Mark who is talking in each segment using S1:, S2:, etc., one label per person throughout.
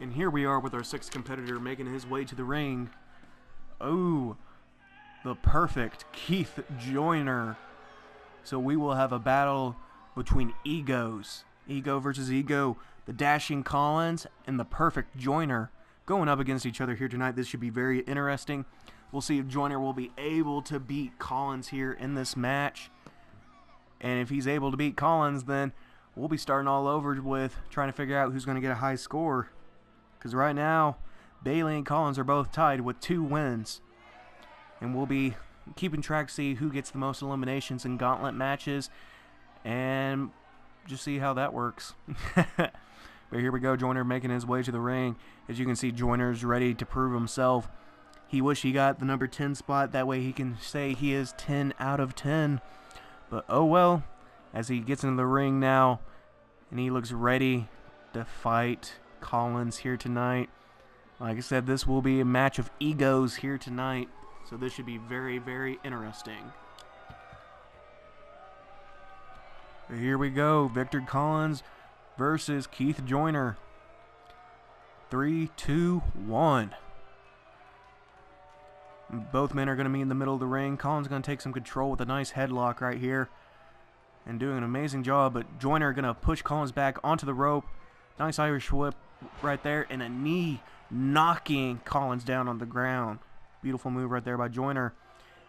S1: And here we are with our sixth competitor making his way to the ring. Oh, the perfect Keith Joyner. So we will have a battle between egos. Ego versus ego. The dashing Collins and the perfect Joyner going up against each other here tonight. This should be very interesting. We'll see if Joyner will be able to beat Collins here in this match. And if he's able to beat Collins, then we'll be starting all over with trying to figure out who's going to get a high score. Because right now, Bailey and Collins are both tied with 2 wins. And we'll be keeping track to see who gets the most eliminations in Gauntlet matches. And just see how that works. But here we go, Joyner making his way to the ring. As you can see, Joyner's ready to prove himself. He wish he got the number 10 spot. That way he can say he is 10 out of 10. But oh well, as he gets into the ring now, and he looks ready to fight Collins here tonight. Like I said, this will be a match of egos here tonight. So this should be very, very interesting. Here we go, Victor Collins versus Keith Joyner. 3, 2, 1. Both men are going to be in the middle of the ring. Collins going to take some control with a nice headlock right here. And doing an amazing job. But Joyner going to push Collins back onto the rope. Nice Irish whip right there. And a knee knocking Collins down on the ground. Beautiful move right there by Joyner.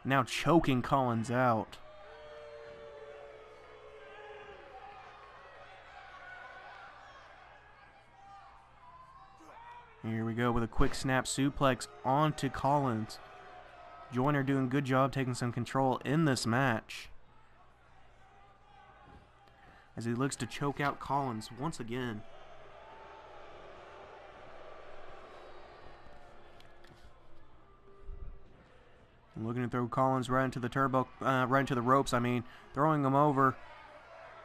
S1: Now choking Collins out. Here we go with a quick snap suplex onto Collins. Joyner doing a good job taking some control in this match. As he looks to choke out Collins once again. Looking to throw Collins right into the right into the ropes. Throwing him over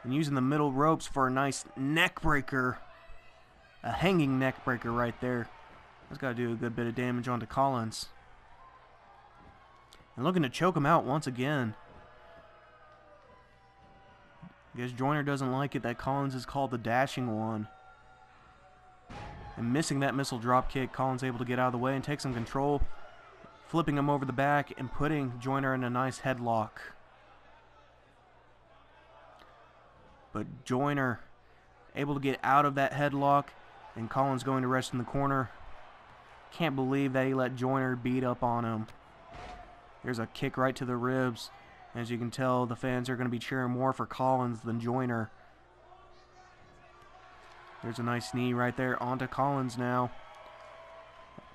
S1: and using the middle ropes for a nice neck breaker. A hanging neck breaker right there. That's got to do a good bit of damage onto Collins. And looking to choke him out once again. I guess Joyner doesn't like it that Collins is called the dashing one. And missing that missile drop kick, Collins able to get out of the way and take some control. Flipping him over the back and putting Joyner in a nice headlock. But Joyner able to get out of that headlock. And Collins going to rest in the corner. Can't believe that he let Joyner beat up on him. There's a kick right to the ribs. As you can tell, the fans are going to be cheering more for Collins than Joyner. There's a nice knee right there onto Collins now.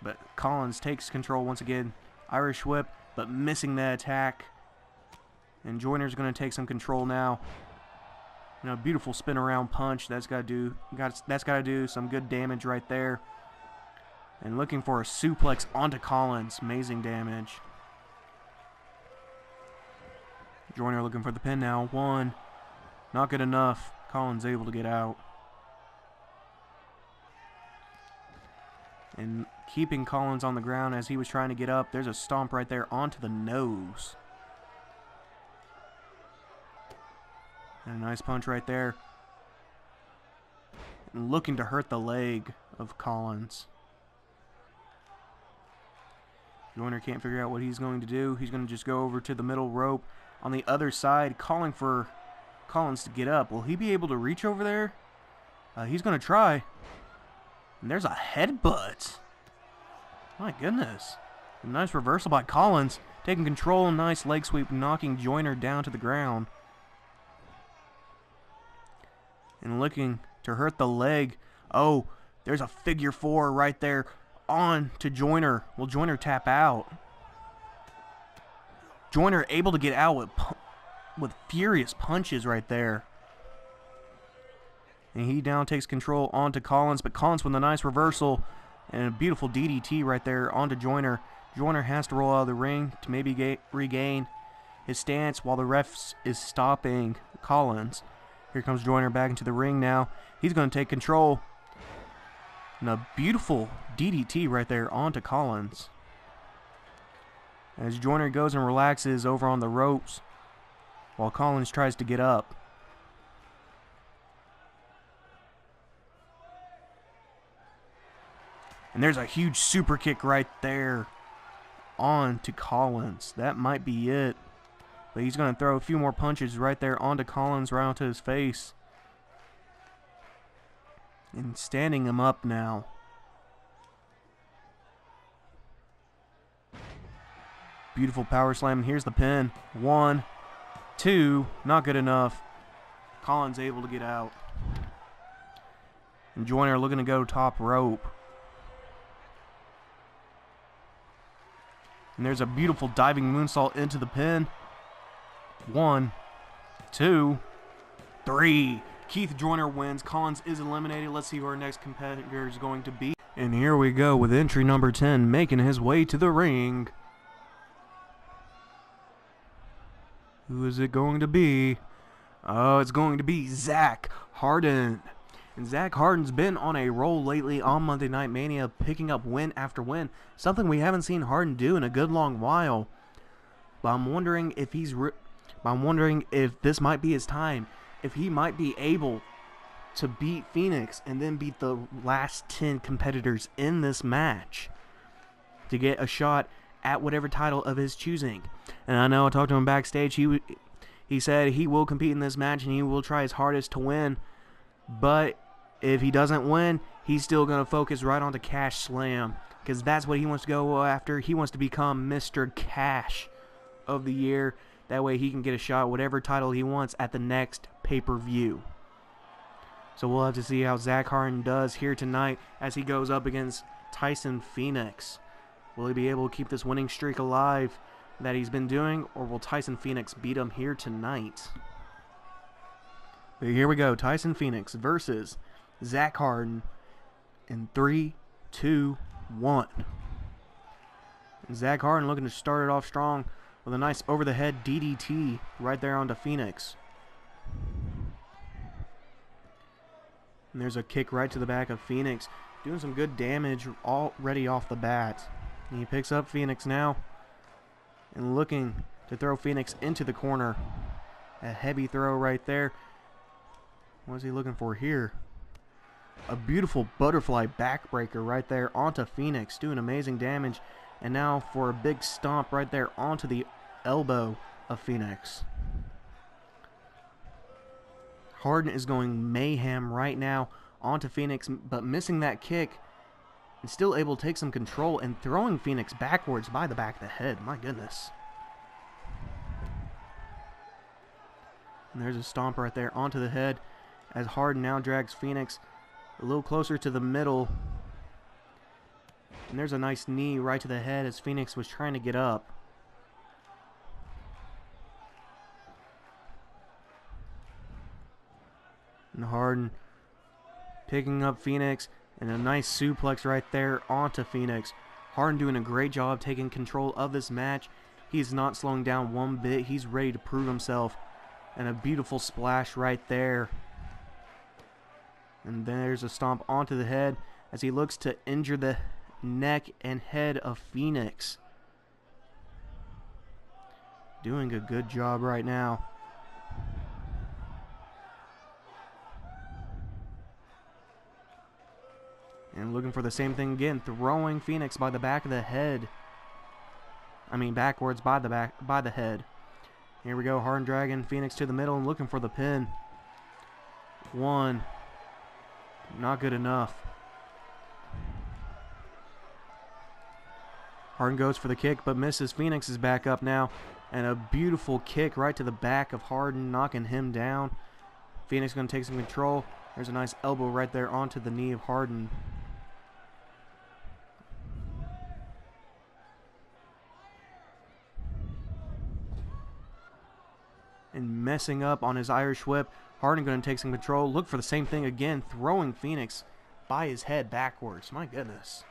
S1: But Collins takes control once again. Irish whip, but missing that attack. And Joyner's going to take some control now. You know, beautiful spin around punch. That's got to do some good damage right there. And looking for a suplex onto Collins. Amazing damage. Joyner looking for the pin now. 1. Not good enough. Collins able to get out. And keeping Collins on the ground as he was trying to get up. There's a stomp right there onto the nose. And a nice punch right there. And looking to hurt the leg of Collins. Joyner can't figure out what he's going to do. He's going to just go over to the middle rope on the other side, calling for Collins to get up. Will he be able to reach over there? He's going to try. And there's a headbutt. My goodness. A nice reversal by Collins. Taking control, nice leg sweep, knocking Joyner down to the ground. And looking to hurt the leg. Oh, there's a figure 4 right there on to Joyner. Will Joyner tap out? Joyner able to get out with furious punches right there. And he now takes control onto Collins. But Collins with a nice reversal and a beautiful DDT right there onto Joyner. Joyner has to roll out of the ring to maybe regain his stance while the ref is stopping Collins. Here comes Joyner back into the ring now. He's going to take control. And a beautiful DDT right there onto Collins. As Joyner goes and relaxes over on the ropes while Collins tries to get up. And there's a huge super kick right there on to Collins. That might be it. But he's going to throw a few more punches right there onto Collins, right onto his face. And standing him up now. Beautiful power slam. Here's the pin. 1, 2. Not good enough. Collins able to get out. And Joyner looking to go top rope. And there's a beautiful diving moonsault into the pin. 1, 2, 3. Keith Joyner wins. Collins is eliminated. Let's see who our next competitor is going to be. And here we go with entry number 10 making his way to the ring. Who is it going to be? Oh, it's going to be Zach Hardin. And Zach Hardin's been on a roll lately on Monday Night Mania, picking up win after win. Something we haven't seen Hardin do in a good long while. But I'm wondering if if this might be his time. If he might be able to beat Phoenix and then beat the last 10 competitors in this match to get a shot at whatever title of his choosing. And I know I talked to him backstage. He said he will compete in this match and he will try his hardest to win. But if he doesn't win, he's still going to focus right on the Cash Slam, because that's what he wants to go after. He wants to become Mr. Cash of the year. That way he can get a shot at whatever title he wants at the next pay-per-view. So we'll have to see how Zach Hardin does here tonight as he goes up against Tyson Phoenix. Will he be able to keep this winning streak alive that he's been doing, or will Tyson Phoenix beat him here tonight? But here we go. Tyson Phoenix versus Zach Hardin in 3, 2, 1. And Zach Hardin looking to start it off strong with a nice over-the-head DDT right there onto Phoenix. And there's a kick right to the back of Phoenix, doing some good damage already off the bat. And he picks up Phoenix now and looking to throw Phoenix into the corner. A heavy throw right there. What is he looking for here? A beautiful butterfly backbreaker right there onto Phoenix, doing amazing damage. And now for a big stomp right there onto the elbow of Phoenix. Hardin is going mayhem right now onto Phoenix, but missing that kick and still able to take some control and throwing Phoenix backwards by the back of the head. My goodness. And there's a stomp right there onto the head as Hardin now drags Phoenix a little closer to the middle. And there's a nice knee right to the head as Phoenix was trying to get up. And Hardin picking up Phoenix and a nice suplex right there onto Phoenix. Hardin doing a great job taking control of this match. He's not slowing down one bit. He's ready to prove himself. And a beautiful splash right there. And then there's a stomp onto the head as he looks to injure the neck and head of Phoenix. Doing a good job right now. And looking for the same thing again, throwing Phoenix by the back of the head. I mean backwards by the head. Here we go, Hardin dragging Phoenix to the middle and looking for the pin. 1. Not good enough. Hardin goes for the kick but misses. Phoenix is back up now. And a beautiful kick right to the back of Hardin, knocking him down. Phoenix going to take some control. There's a nice elbow right there onto the knee of Hardin. And messing up on his Irish whip. Hardin going to take some control. Look for the same thing again. Throwing Phoenix by his head backwards. My goodness.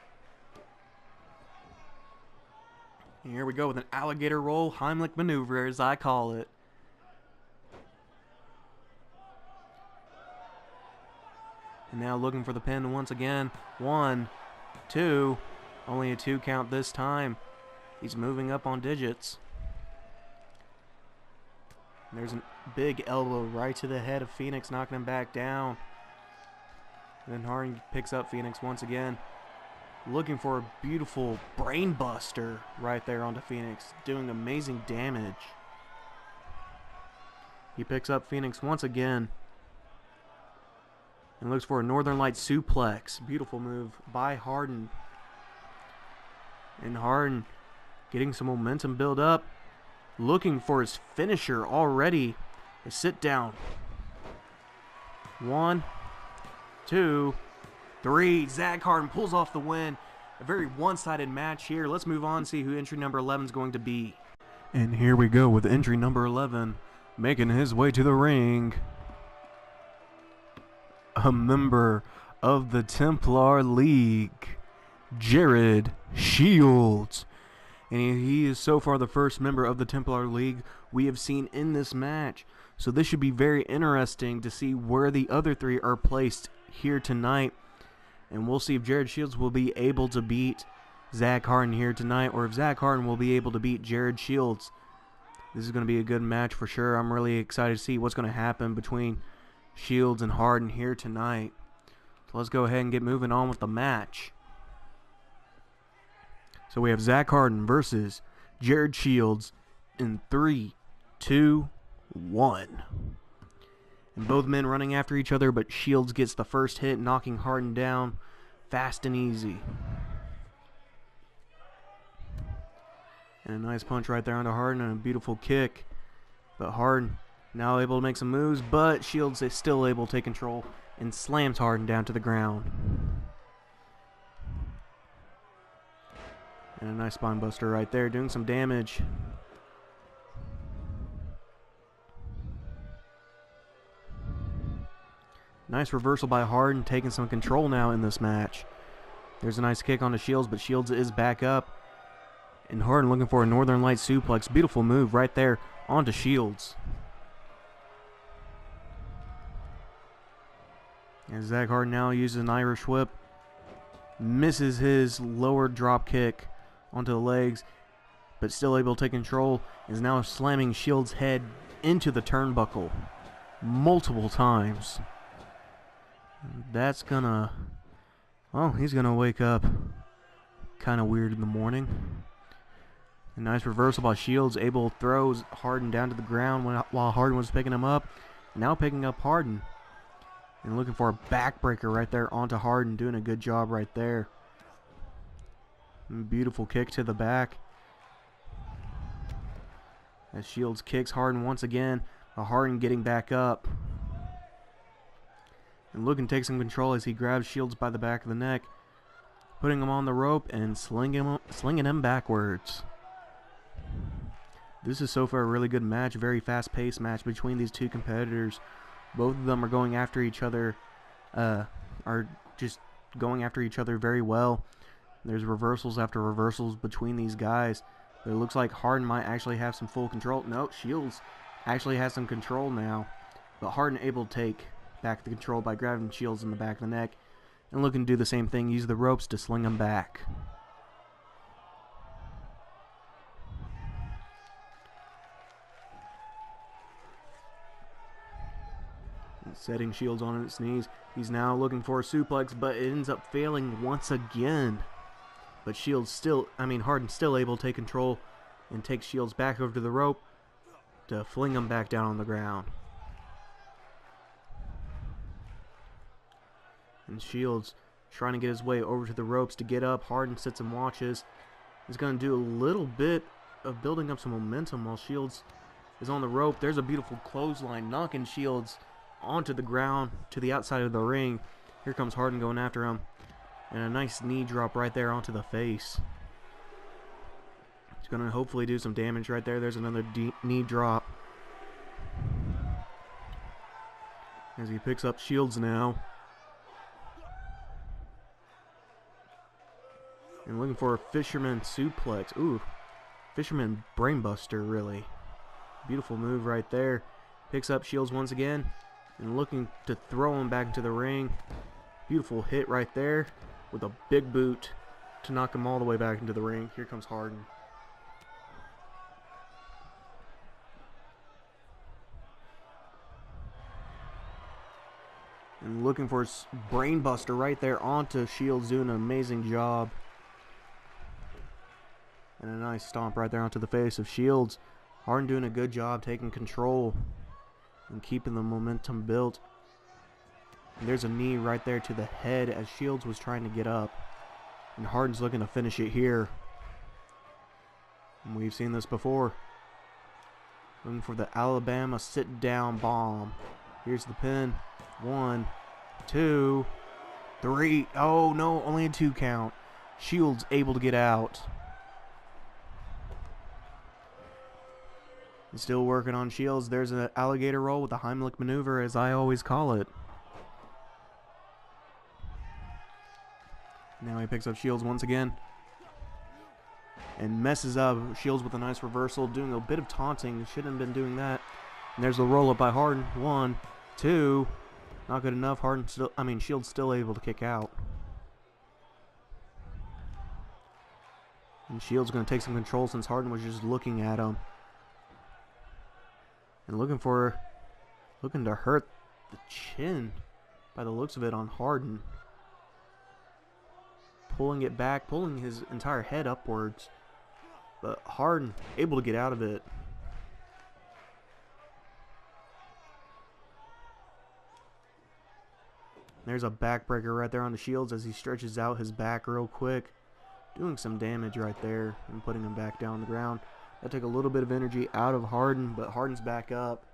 S1: And here we go with an alligator roll. Heimlich maneuver, as I call it. And now looking for the pin once again. 1, 2. Only a 2 count this time. He's moving up on digits. There's a big elbow right to the head of Phoenix, knocking him back down. And then Hardin picks up Phoenix once again. looking for a beautiful brain buster right there onto Phoenix, doing amazing damage. He picks up Phoenix once again and looks for a Northern Light suplex. Beautiful move by Hardin. And Hardin getting some momentum build up, looking for his finisher already. A sit down. 1, 2, 3. Zach Hardin pulls off the win. A very one-sided match here. Let's move on and see who entry number 11 is going to be. And here we go with entry number 11, making his way to the ring. A member of the Templar League, Jared Shields. And he is so far the first member of the Templar League we have seen in this match. So this should be very interesting to see where the other three are placed here tonight. And we'll see if Jared Shields will be able to beat Zach Hardin here tonight, or if Zach Hardin will be able to beat Jared Shields. This is going to be a good match for sure. I'm really excited to see what's going to happen between Shields and Hardin here tonight. So let's go ahead and get moving on with the match. So we have Zach Hardin versus Jared Shields in 3, 2, 1. And both men running after each other, but Shields gets the first hit, knocking Hardin down fast and easy. And a nice punch right there onto Hardin and a beautiful kick. But Hardin now able to make some moves, but Shields is still able to take control and slams Hardin down to the ground. And a nice spine buster right there, doing some damage. Nice reversal by Hardin, taking some control now in this match. There's a nice kick onto Shields, but Shields is back up. And Hardin looking for a Northern Light suplex. Beautiful move right there onto Shields. And Zach Hardin now uses an Irish whip. Misses his lower drop kick onto the legs, but still able to take control. Is now slamming Shields' head into the turnbuckle multiple times. That's gonna, well, he's gonna wake up kind of weird in the morning. A nice reversal by Shields, able to throw Hardin down to the ground while Hardin was picking him up. Now picking up Hardin and looking for a backbreaker right there onto Hardin, doing a good job right there. And beautiful kick to the back as Shields kicks Hardin once again, but Hardin getting back up. And looking to take some control as he grabs Shields by the back of the neck, putting him on the rope and slinging him backwards. This is so far a really good match, very fast-paced match between these two competitors. Both of them are going after each other, are just going after each other very well. There's reversals after reversals between these guys. But it looks like Hardin might actually have some full control. No, Shields actually has some control now, but Hardin able to take back the control by grabbing Shields in the back of the neck and looking to do the same thing, use the ropes to sling him back. And setting Shields on its knees. He's now looking for a suplex, but it ends up failing once again. But Hardin's still able to take control and take Shields back over to the rope to fling him back down on the ground. And Shields trying to get his way over to the ropes to get up. Hardin sits and watches. He's going to do a little bit of building up some momentum while Shields is on the rope. There's a beautiful clothesline, knocking Shields onto the ground to the outside of the ring. Here comes Hardin going after him. And a nice knee drop right there onto the face. He's going to hopefully do some damage right there. There's another knee drop. As he picks up Shields now. And looking for a fisherman suplex. Ooh, fisherman brainbuster, really. Beautiful move right there. Picks up Shields once again. And looking to throw him back into the ring. Beautiful hit right there. With a big boot to knock him all the way back into the ring. Here comes Hardin. And looking for a brain buster right there onto Shields, doing an amazing job. And a nice stomp right there onto the face of Shields. Hardin doing a good job taking control and keeping the momentum built. And there's a knee right there to the head as Shields was trying to get up. And Hardin's looking to finish it here. And we've seen this before. Looking for the Alabama sit-down bomb. Here's the pin. 1, 2, 3. Oh no, only a 2 count. Shields able to get out. And still working on Shields. There's an alligator roll with the Heimlich maneuver, as I always call it. Now he picks up Shields once again. And messes up Shields with a nice reversal, doing a bit of taunting. Shouldn't have been doing that. And there's the roll up by Hardin. 1, 2. Not good enough. Shields still able to kick out. And Shields going to take some control since Hardin was just looking at him. And looking to hurt the chin by the looks of it on Hardin. Pulling it back, pulling his entire head upwards. But Hardin able to get out of it. There's a backbreaker right there on the Shields as he stretches out his back real quick. Doing some damage right there and putting him back down on the ground. That took a little bit of energy out of Hardin, but Hardin's back up.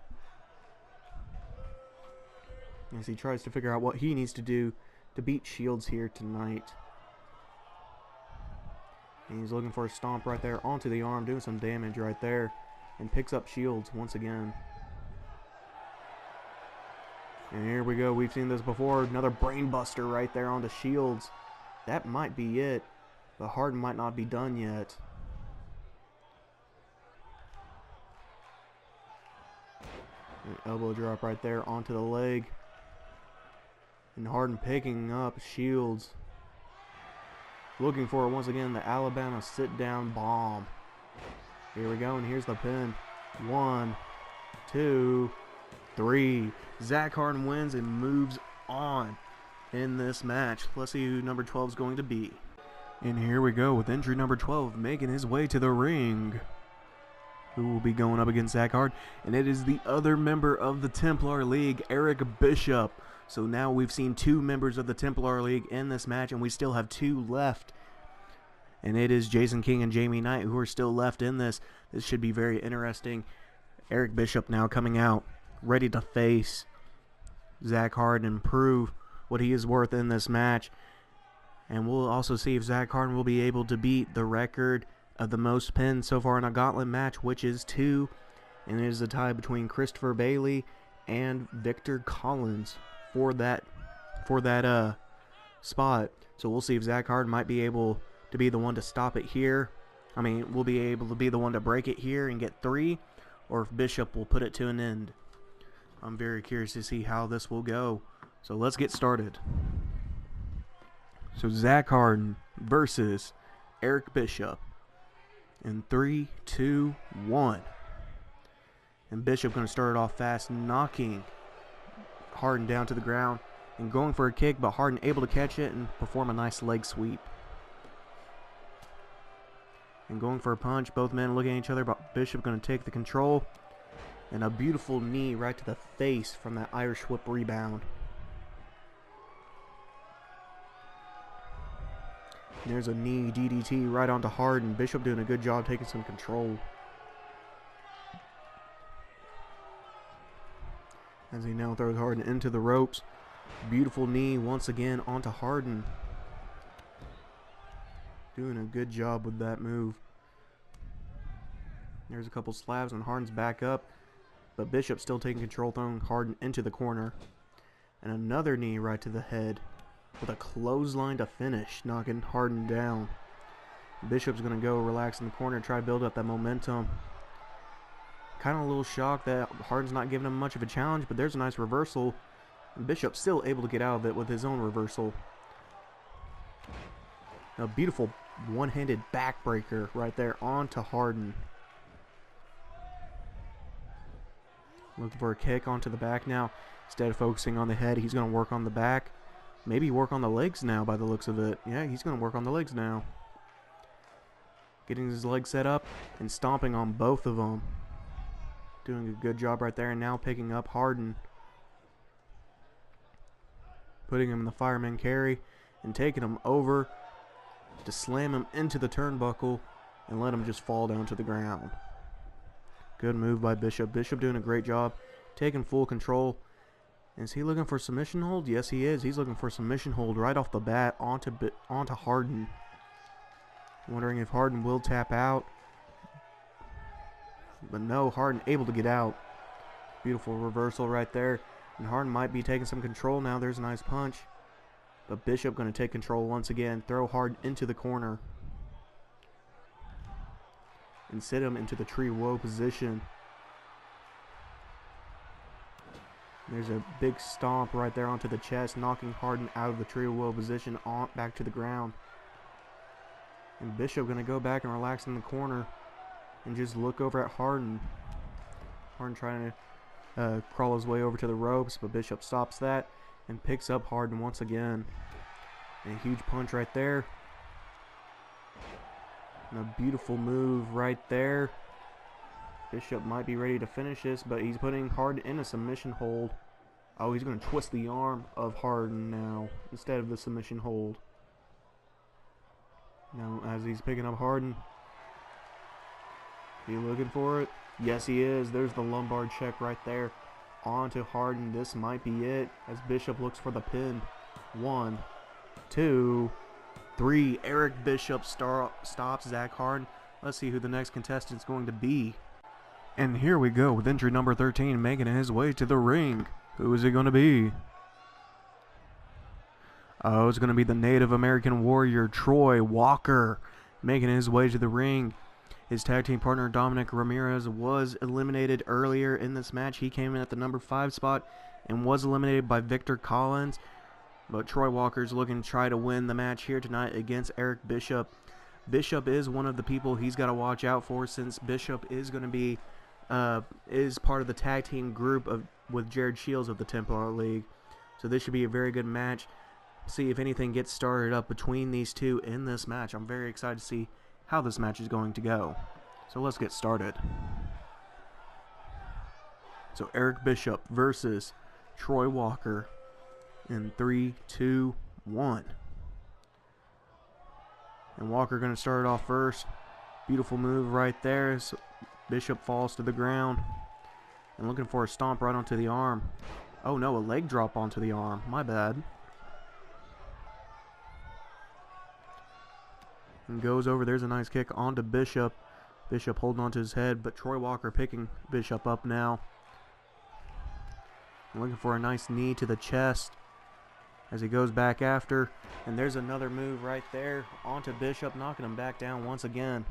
S1: As he tries to figure out what he needs to do to beat Shields here tonight. And he's looking for a stomp right there onto the arm, doing some damage right there. And picks up Shields once again. And here we go. We've seen this before. Another brain buster right there onto Shields. That might be it. But Hardin might not be done yet. An elbow drop right there onto the leg. And Hardin picking up Shields. Looking for it once again, the Alabama sit-down bomb. Here we go, and here's the pin. 1, 2, 3. Zach Hardin wins and moves on in this match. Let's see who number 12 is going to be. And here we go with entry number 12 making his way to the ring. Who will be going up against Zach Hardin? And it is the other member of the Templar League, Eric Bishop. So now we've seen 2 members of the Templar League in this match, and we still have 2 left. And it is Jason King and Jamie Knight who are still left in this. This should be very interesting. Eric Bishop now coming out, ready to face Zach Hardin and prove what he is worth in this match. And we'll also see if Zach Hardin will be able to beat the record of the most pins so far in a Gauntlet match, which is 2. And it is a tie between Christopher Bailey and Victor Collins for that spot. So we'll see if Zach Hardin might be able to be the one to stop it here. Will be able to be the one to break it here and get 3, or if Bishop will put it to an end. I'm very curious to see how this will go. So let's get started. So Zach Hardin versus Eric Bishop in 3, 2, 1. And Bishop going to start it off fast, knocking Hardin down to the ground and going for a kick, but Hardin able to catch it and perform a nice leg sweep. And going for a punch, both men looking at each other, but Bishop going to take the control. And a beautiful knee right to the face from that Irish whip rebound. And there's a knee DDT right onto Hardin. Bishop doing a good job taking some control. As he now throws Hardin into the ropes. Beautiful knee once again onto Hardin. Doing a good job with that move. There's a couple slabs and Hardin's back up. But Bishop still taking control, throwing Hardin into the corner. And another knee right to the head. With a clothesline to finish, knocking Hardin down. Bishop's going to go relax in the corner, try to build up that momentum. Kind of a little shocked that Hardin's not giving him much of a challenge, but there's a nice reversal. And Bishop's still able to get out of it with his own reversal. A beautiful one-handed backbreaker right there onto Hardin. Looking for a kick onto the back now. Instead of focusing on the head, he's going to work on the back. Maybe work on the legs now by the looks of it. Yeah, he's going to work on the legs now. Getting his legs set up and stomping on both of them. Doing a good job right there. And now picking up Hardin. Putting him in the fireman carry and taking him over to slam him into the turnbuckle and let him just fall down to the ground. Good move by Bishop. Bishop doing a great job, taking full control. Is he looking for submission hold? Yes, he is. He's looking for submission hold right off the bat onto Hardin. Wondering if Hardin will tap out. But no, Hardin able to get out. Beautiful reversal right there. And Hardin might be taking some control now. There's a nice punch. But Bishop going to take control once again. Throw Hardin into the corner. And sit him into the tree woe position. There's a big stomp right there onto the chest, knocking Hardin out of the tree woe position back to the ground. And Bishop going to go back and relax in the corner and just look over at Hardin. Hardin trying to crawl his way over to the ropes, but Bishop stops that and picks up Hardin once again. And a huge punch right there. And a beautiful move right there. Bishop might be ready to finish this, but he's putting Hardin in a submission hold. Oh, he's going to twist the arm of Hardin now instead of the submission hold. Now, as he's picking up Hardin, he looking for it? Yes, he is. There's the lumbar check right there onto Hardin. This might be it as Bishop looks for the pin. 1, 2, 3. Eric Bishop stops Zach Hardin. Let's see who the next contestant is going to be. And here we go with entry number 13 making his way to the ring. Who is it going to be? Oh, it's going to be the Native American warrior Troy Walker making his way to the ring. His tag team partner Dominic Ramirez was eliminated earlier in this match. He came in at the number 5 spot and was eliminated by Victor Collins. But Troy Walker's looking to try to win the match here tonight against Eric Bishop. Bishop is one of the people he's got to watch out for, since Bishop is going to be is part of the tag team group with Jared Shields of the Templar League. So this should be a very good match. See if anything gets started up between these two in this match. I'm very excited to see how this match is going to go. So let's get started. So Eric Bishop versus Troy Walker in 3, 2, 1. And Walker going to start it off first. Beautiful move right there. So Bishop falls to the ground. And looking for a stomp right onto the arm. Oh no, a leg drop onto the arm. My bad. And goes over. There's a nice kick onto Bishop. Bishop holding onto his head, but Troy Walker picking Bishop up now. And looking for a nice knee to the chest as he goes back after. And there's another move right there onto Bishop, knocking him back down once again.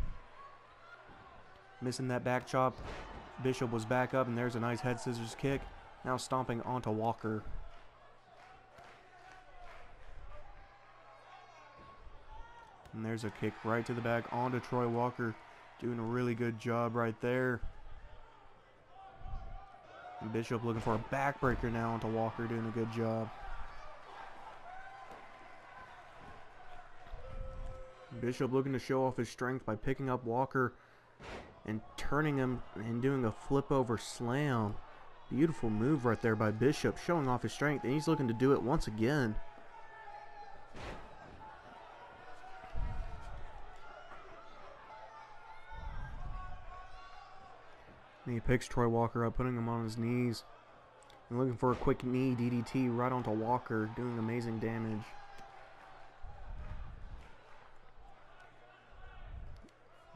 S1: Missing that back chop. Bishop was back up, and there's a nice head scissors kick. Now stomping onto Walker. And there's a kick right to the back onto Troy Walker. Doing a really good job right there. And Bishop looking for a backbreaker now onto Walker. Doing a good job. Bishop looking to show off his strength by picking up Walker and turning him and doing a flip over slam. Beautiful move right there by Bishop, showing off his strength, and he's looking to do it once again. And he picks Troy Walker up, putting him on his knees and looking for a quick knee DDT right onto Walker, doing amazing damage.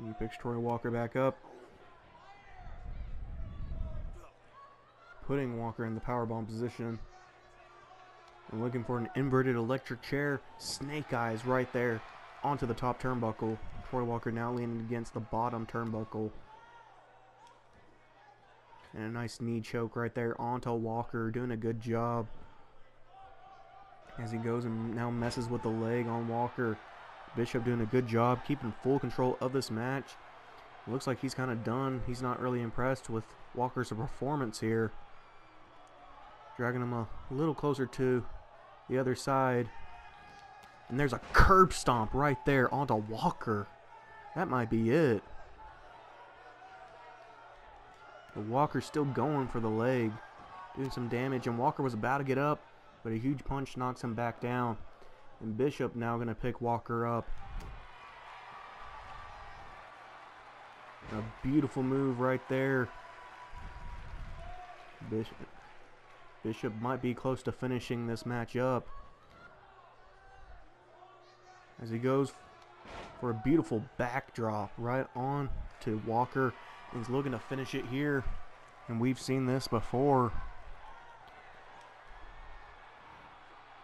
S1: He picks Troy Walker back up, putting Walker in the powerbomb position. And looking for an inverted electric chair. Snake eyes right there onto the top turnbuckle. Troy Walker now leaning against the bottom turnbuckle. And a nice knee choke right there onto Walker, doing a good job. As he goes and now messes with the leg on Walker. Bishop doing a good job, keeping full control of this match. Looks like he's kind of done. He's not really impressed with Walker's performance here. Dragging him a little closer to the other side. And there's a curb stomp right there onto Walker. That might be it. But Walker's still going for the leg, doing some damage. And Walker was about to get up, but a huge punch knocks him back down. And Bishop now going to pick Walker up. A beautiful move right there. Bishop might be close to finishing this match up. As he goes for a beautiful backdrop right on to Walker. He's looking to finish it here. And we've seen this before.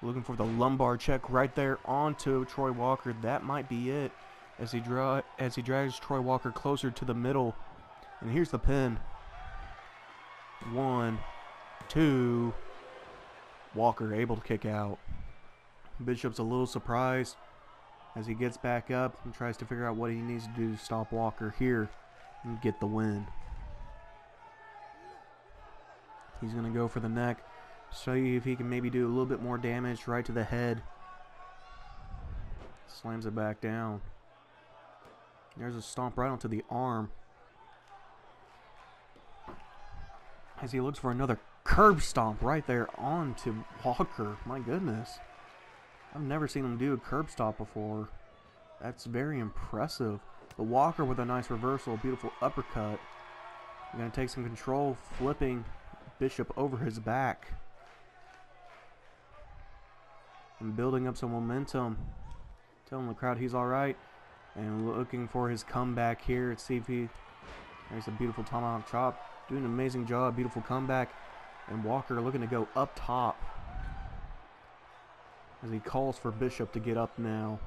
S1: Looking for the lumbar check right there onto Troy Walker. That might be it. As he drags Troy Walker closer to the middle. And here's the pin. 1, 2. Walker able to kick out. Bishop's a little surprised as he gets back up and tries to figure out what he needs to do to stop Walker here and get the win. He's going to go for the neck. See if he can maybe do a little bit more damage right to the head. Slams it back down. There's a stomp right onto the arm. As he looks for another curb stomp right there onto Walker. My goodness. I've never seen him do a curb stomp before. That's very impressive. But Walker with a nice reversal, beautiful uppercut. Going to take some control, flipping Bishop over his back. And building up some momentum. Telling the crowd he's alright. And looking for his comeback here. Let's see if there's a beautiful tomahawk chop. Doing an amazing job. Beautiful comeback. And Walker looking to go up top. As he calls for Bishop to get up now.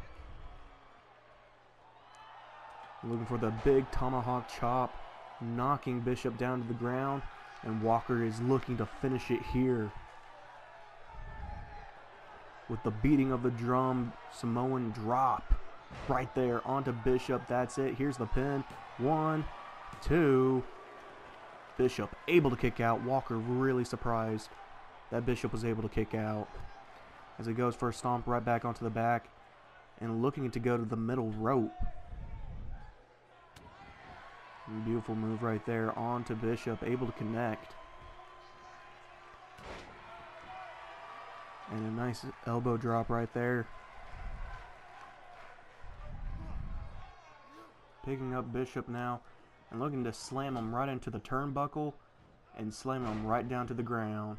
S1: Looking for the big tomahawk chop. Knocking Bishop down to the ground. And Walker is looking to finish it here. With the beating of the drum. Samoan drop. Right there onto Bishop. That's it. Here's the pin. 1, 2. Bishop able to kick out. Walker really surprised that Bishop was able to kick out. As he goes for a stomp right back onto the back. And looking to go to the middle rope. Beautiful move right there onto Bishop. Able to connect. And a nice elbow drop right there. Picking up Bishop now and looking to slam him right into the turnbuckle and slam him right down to the ground.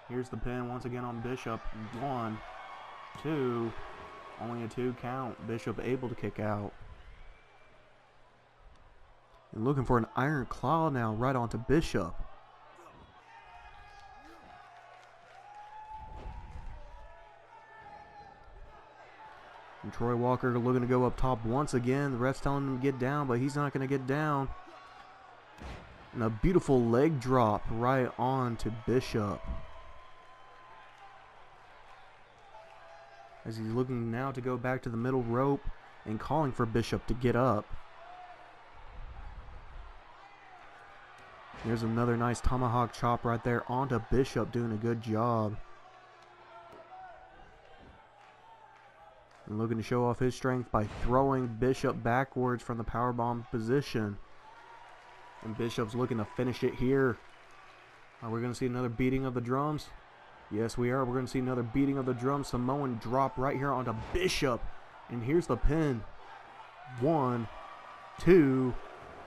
S1: Here's the pin once again on Bishop. 1, 2. Only a 2 count. Bishop able to kick out. And looking for an iron claw now right onto Bishop. And Troy Walker looking to go up top once again. The ref's telling him to get down, but he's not going to get down. And a beautiful leg drop right on to Bishop. As he's looking now to go back to the middle rope and calling for Bishop to get up. There's another nice tomahawk chop right there onto Bishop, doing a good job. And looking to show off his strength by throwing Bishop backwards from the powerbomb position. And Bishop's looking to finish it here. Are we going to see another beating of the drums? Yes, we are. We're going to see another beating of the drums. Samoan drop right here onto Bishop. And here's the pin. 1, 2.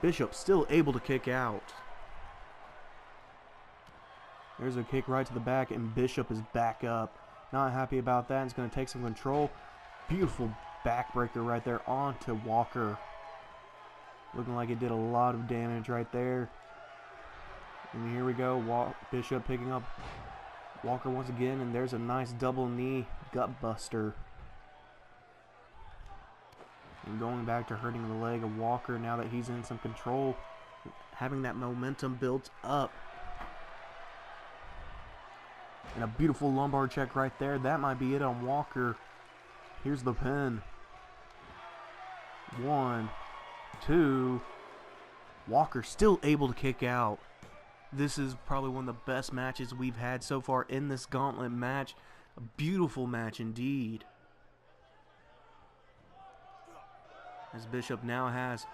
S1: Bishop still able to kick out. There's a kick right to the back, and Bishop is back up. Not happy about that. He's going to take some control. Beautiful backbreaker right there onto Walker. Looking like it did a lot of damage right there. And here we go. Bishop picking up Walker once again, and there's a nice double knee gut buster. And going back to hurting the leg of Walker now that he's in some control. Having that momentum built up. And a beautiful lumbar check right there. That might be it on Walker. Here's the pin. 1, 2. Walker still able to kick out. This is probably one of the best matches we've had so far in this gauntlet match. A beautiful match indeed. As Bishop now has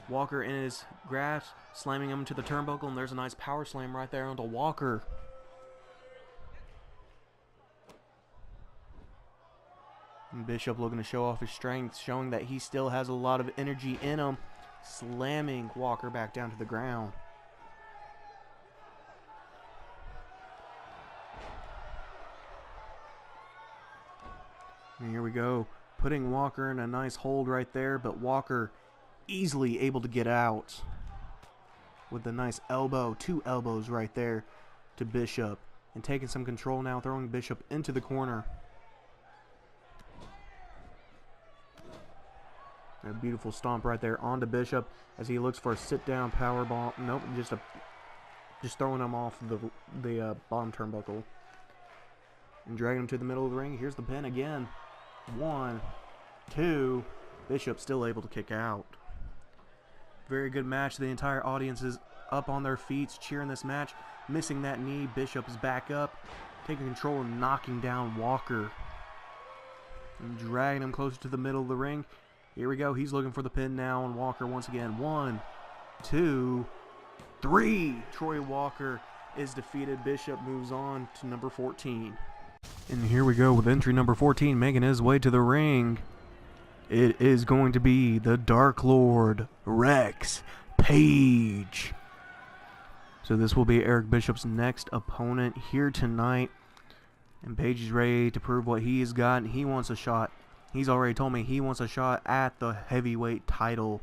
S1: Walker in his grasp, slamming him to the turnbuckle, and there's a nice power slam right there onto Walker. And Bishop looking to show off his strength, showing that he still has a lot of energy in him, slamming Walker back down to the ground. And here we go, putting Walker in a nice hold right there, but Walker easily able to get out with a nice elbow, 2 elbows right there to Bishop, and taking some control now, throwing Bishop into the corner. A beautiful stomp right there onto Bishop as he looks for a sit-down power bomb. Nope, just throwing him off the bottom turnbuckle and dragging him to the middle of the ring. Here's the pin again. 1, 2. Bishop still able to kick out. Very good match. The entire audience is up on their feet cheering this match. Missing that knee. Bishop is back up, taking control and knocking down Walker and dragging him closer to the middle of the ring. Here we go. He's looking for the pin now on Walker once again. 1, 2, 3. Troy Walker is defeated. Bishop moves on to number 14. And here we go with entry number 14 making his way to the ring. It is going to be the Dark Lord, Rex Paige. So this will be Eric Bishop's next opponent here tonight. And Paige is ready to prove what he has got, and he wants a shot. He's already told me he wants a shot at the heavyweight title,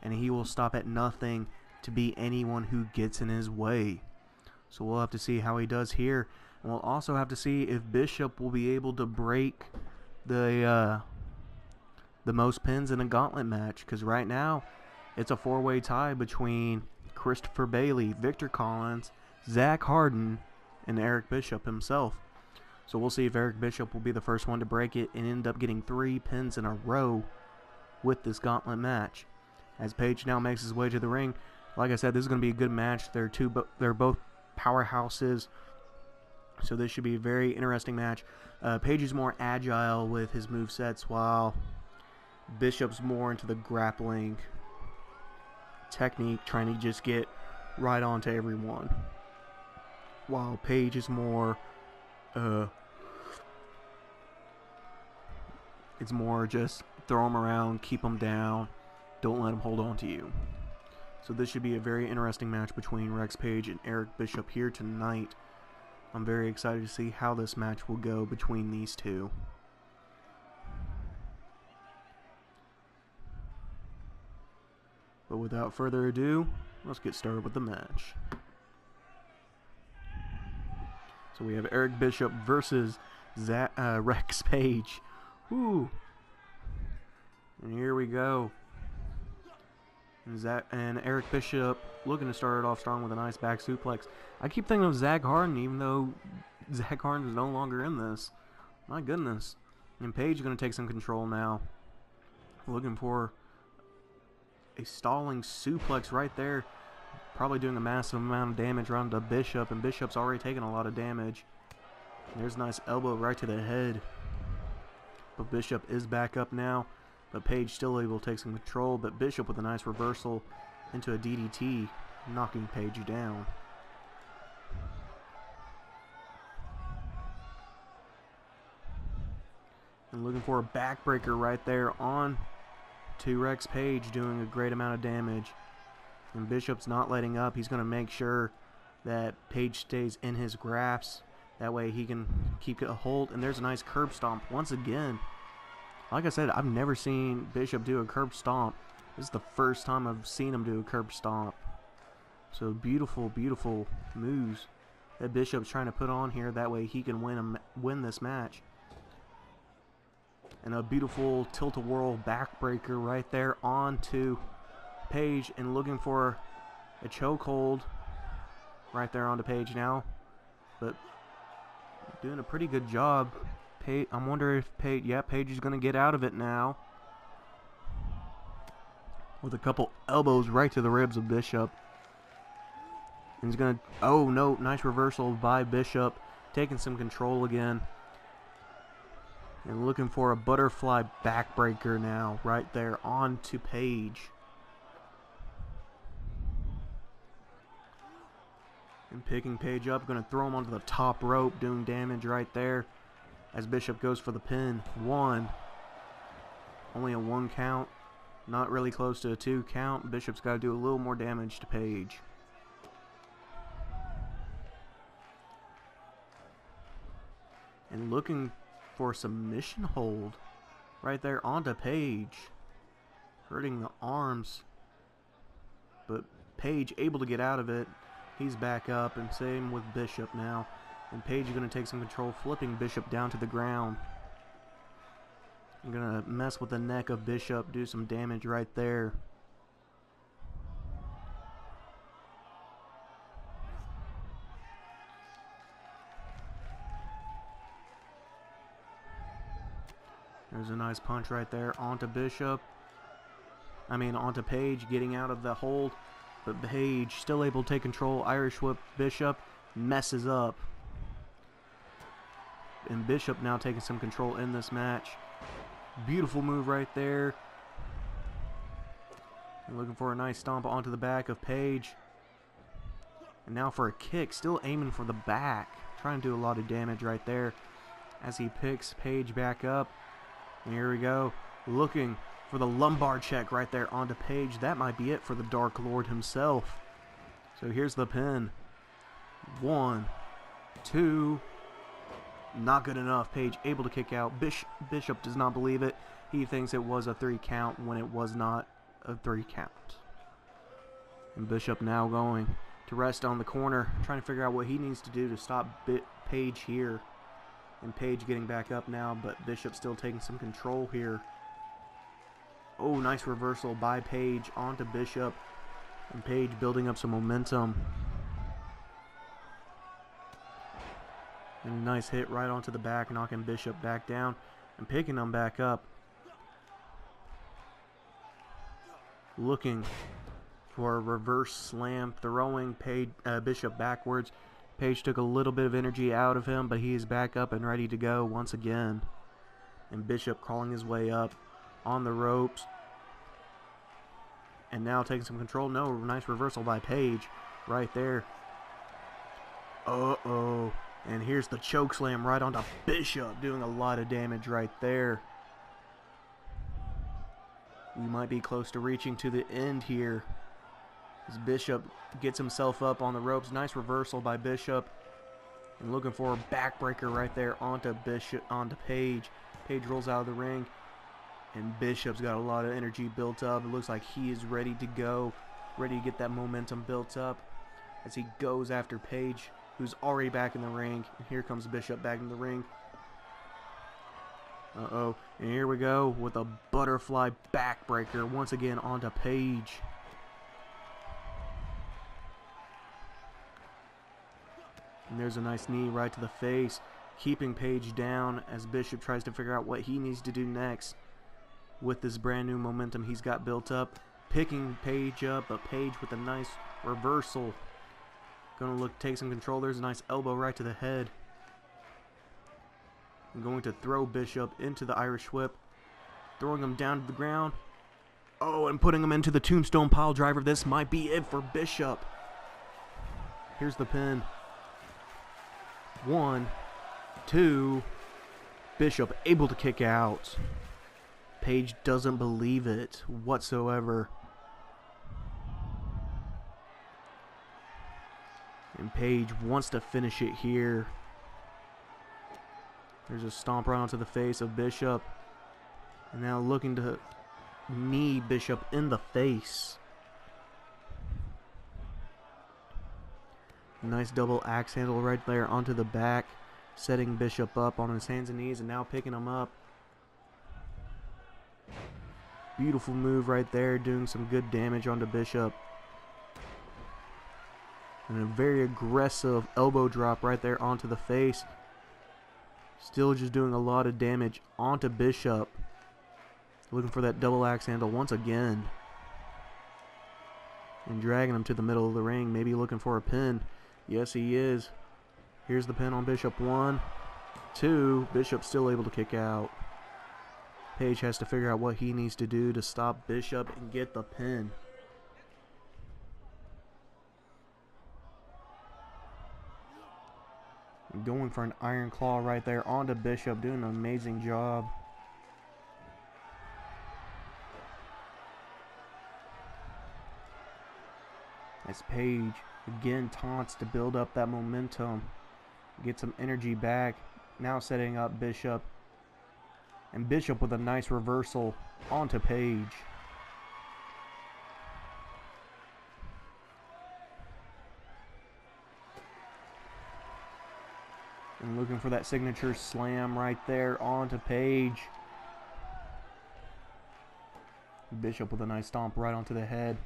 S1: and he will stop at nothing to beat anyone who gets in his way. So we'll have to see how he does here. And we'll also have to see if Bishop will be able to break the most pins in a gauntlet match, because right now it's a 4-way tie between Christopher Bailey, Victor Collins, Zach Hardin, and Eric Bishop himself. So we'll see if Eric Bishop will be the first one to break it and end up getting 3 pins in a row with this gauntlet match. As Paige now makes his way to the ring, like I said, this is going to be a good match. They're both powerhouses, so this should be a very interesting match. Paige is more agile with his movesets, while Bishop's more into the grappling technique, trying to just get right onto everyone, while Paige is more it's more just throw them around, keep them down, don't let them hold on to you. So this should be a very interesting match between Rex Paige and Eric Bishop here tonight. I'm very excited to see how this match will go between these two. But without further ado, let's get started with the match. So we have Eric Bishop versus Rex Paige. Woo! And here we go. And Eric Bishop looking to start it off strong with a nice back suplex. I keep thinking of Zach Hardin, even though Zach Hardin is no longer in this. My goodness. And Paige is going to take some control now. Looking for a stalling suplex right there. Probably doing a massive amount of damage around to Bishop, and Bishop's already taken a lot of damage. And there's a nice elbow right to the head. But Bishop is back up now. But Paige still able to take some control, but Bishop with a nice reversal into a DDT, knocking Paige down. And looking for a backbreaker right there on to Rex Paige, doing a great amount of damage. And Bishop's not letting up. He's going to make sure that Paige stays in his grasp. That way he can keep a hold. And there's a nice curb stomp once again. Like I said, I've never seen Bishop do a curb stomp. This is the first time I've seen him do a curb stomp. So beautiful, beautiful moves that Bishop's trying to put on here. That way he can win this match. And a beautiful tilt-a-whirl backbreaker right there onto Paige, and looking for a chokehold right there onto Paige now. But doing a pretty good job. I'm wondering if Paige is going to get out of it now. with a couple elbows right to the ribs of Bishop. And he's going to... Oh, no. Nice reversal by Bishop. Taking some control again. And looking for a butterfly backbreaker now. Right there on to Paige. And picking Paige up. Going to throw him onto the top rope. Doing damage right there. As Bishop goes for the pin. 1. Only a 1 count. Not really close to a 2 count. Bishop's got to do a little more damage to Paige. And looking for a submission hold right there onto Paige. Hurting the arms. But Paige able to get out of it. He's back up, and same with Bishop now. And Paige is going to take some control, flipping Bishop down to the ground. I'm going to mess with the neck of Bishop, do some damage right there. There's a nice punch right there onto Bishop. Onto Paige, getting out of the hold. But Paige still able to take control. Irish whip Bishop, messes up. And Bishop now taking some control in this match. Beautiful move right there. And looking for a nice stomp onto the back of Paige. And now for a kick, still aiming for the back. Trying to do a lot of damage right there. As he picks Paige back up. And here we go. Looking for the lumbar check right there onto Paige. That might be it for the Dark Lord himself. So here's the pin. 1, 2. Not good enough. Paige able to kick out. Bishop does not believe it. He thinks it was a 3 count when it was not a 3 count. And Bishop now going to rest on the corner, trying to figure out what he needs to do to stop Paige here. And Paige getting back up now, but Bishop still taking some control here. Oh, nice reversal by Paige onto Bishop. And Paige building up some momentum. And a nice hit right onto the back, knocking Bishop back down and picking him back up. Looking for a reverse slam, throwing Bishop backwards. Paige took a little bit of energy out of him, but he is back up and ready to go once again. And Bishop crawling his way up on the ropes. And now taking some control. No, nice reversal by Paige right there. Uh-oh. And here's the choke slam right onto Bishop, doing a lot of damage right there. We might be close to reaching to the end here. As Bishop gets himself up on the ropes. Nice reversal by Bishop. And looking for a backbreaker right there onto Paige. Paige rolls out of the ring. And Bishop's got a lot of energy built up. It looks like he is ready to go. Ready to get that momentum built up. As he goes after Paige, who's already back in the ring. And here comes Bishop back in the ring. Uh-oh. And here we go with a butterfly backbreaker once again onto Paige. And there's a nice knee right to the face, keeping Paige down as Bishop tries to figure out what he needs to do next with this brand new momentum he's got built up. Picking Paige up, but Paige with a nice reversal. Gonna look, take some control. There's a nice elbow right to the head. I'm going to throw Bishop into the Irish whip, throwing him down to the ground. Oh, and putting him into the tombstone pile driver. This might be it for Bishop. Here's the pin. 1, 2. Bishop able to kick out. Paige doesn't believe it whatsoever. And Paige wants to finish it here. There's a stomp right onto the face of Bishop. And now looking to knee Bishop in the face. Nice double axe handle right there onto the back. Setting Bishop up on his hands and knees and now picking him up. Beautiful move right there, doing some good damage onto Bishop. And a very aggressive elbow drop right there onto the face. Still just doing a lot of damage onto Bishop. Looking for that double axe handle once again. And dragging him to the middle of the ring, maybe looking for a pin. Yes, he is. Here's the pin on Bishop. 1, 2. Bishop still able to kick out. Paige has to figure out what he needs to do to stop Bishop and get the pin. Going for an iron claw right there onto Bishop, doing an amazing job. As Paige again taunts to build up that momentum, get some energy back. Now setting up Bishop. And Bishop with a nice reversal onto Paige. And looking for that signature slam right there onto Paige. Bishop with a nice stomp right onto the head.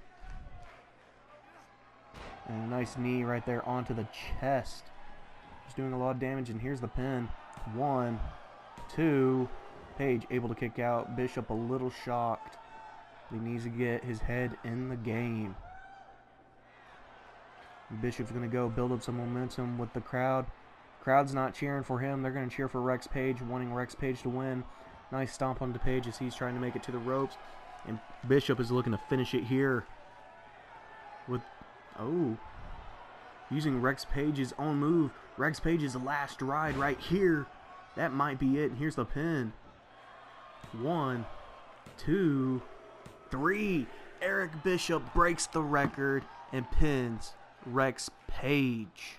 S1: And a nice knee right there onto the chest. Just doing a lot of damage, and here's the pin. 1, 2. Paige able to kick out. Bishop a little shocked. He needs to get his head in the game. Bishop's going to go build up some momentum with the crowd. Crowd's not cheering for him. They're going to cheer for Rex Paige, wanting Rex Paige to win. Nice stomp onto Paige as he's trying to make it to the ropes. And Bishop is looking to finish it here. With, using Rex Page's own move. Rex Page's last ride right here. That might be it. And here's the pin. 1, 2, 3. Eric Bishop breaks the record and pins Rex Paige.